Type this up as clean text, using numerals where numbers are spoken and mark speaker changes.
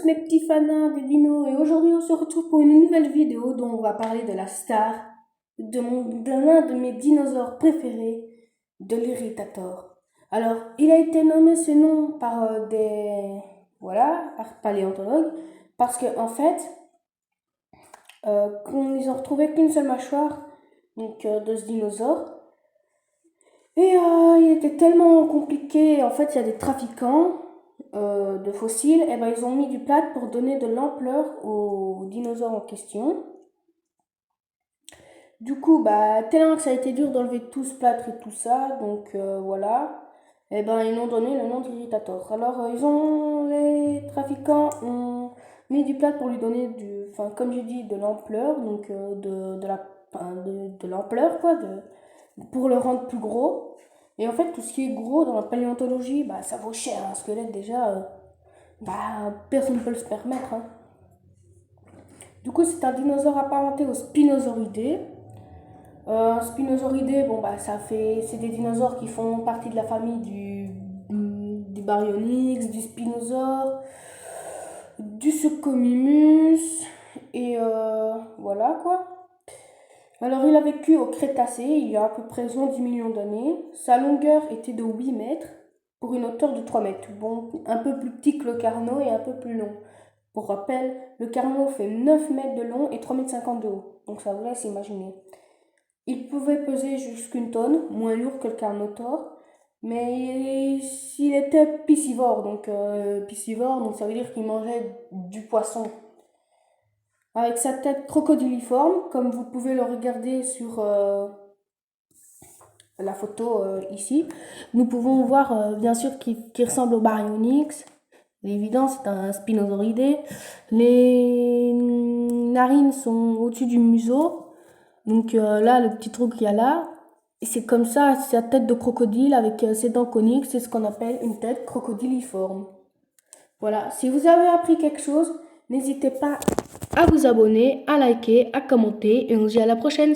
Speaker 1: tous mes petits fanats des dinos et aujourd'hui on se retrouve pour une nouvelle vidéo dont on va parler de la star de l'un de mes dinosaures préférés, de l'Irritator. Alors, il a été nommé ce nom par par paléontologues parce que en fait, ils ont retrouvé qu'une seule mâchoire de ce dinosaure. Et il était tellement compliqué, en fait il y a des trafiquants de fossiles, et ben ils ont mis du plâtre pour donner de l'ampleur aux dinosaures en question. Du coup, bah, tellement que ça a été dur d'enlever tout ce plâtre et tout ça, donc voilà, et ben ils ont donné le nom d'Irritator. Alors les trafiquants ont mis du plâtre pour lui donner comme j'ai dit, de l'ampleur, de l'ampleur quoi, pour le rendre plus gros. Et en fait, tout ce qui est gros dans la paléontologie, bah, ça vaut cher. Un squelette, déjà, personne ne peut se permettre. Hein. Du coup, c'est un dinosaure apparenté aux spinosauridés. Spinosauridés, bon, bah, c'est des dinosaures qui font partie de la famille du Baryonyx, du Spinosaure, du Suchomimus, et voilà quoi. Alors, il a vécu au Crétacé, il y a à peu près 10 millions d'années. Sa longueur était de 8 mètres pour une hauteur de 3 mètres. Bon, un peu plus petit que le Carnot et un peu plus long. Pour rappel, le Carnot fait 9 mètres de long et 3,50 m de haut. Donc ça vous laisse imaginer. Il pouvait peser jusqu'une tonne, moins lourd que le Carnotaure. Mais il était piscivore, donc ça veut dire qu'il mangeait du poisson. Avec sa tête crocodiliforme, comme vous pouvez le regarder sur la photo ici, nous pouvons voir bien sûr qu'il ressemble au Baryonyx. C'est évident, c'est un spinosauridé. Les narines sont au-dessus du museau. Donc là, le petit trou qu'il y a là, c'est comme ça, c'est sa tête de crocodile avec ses dents coniques, c'est ce qu'on appelle une tête crocodiliforme. Voilà, si vous avez appris quelque chose, n'hésitez pas à vous abonner, à liker, à commenter et on se dit à la prochaine.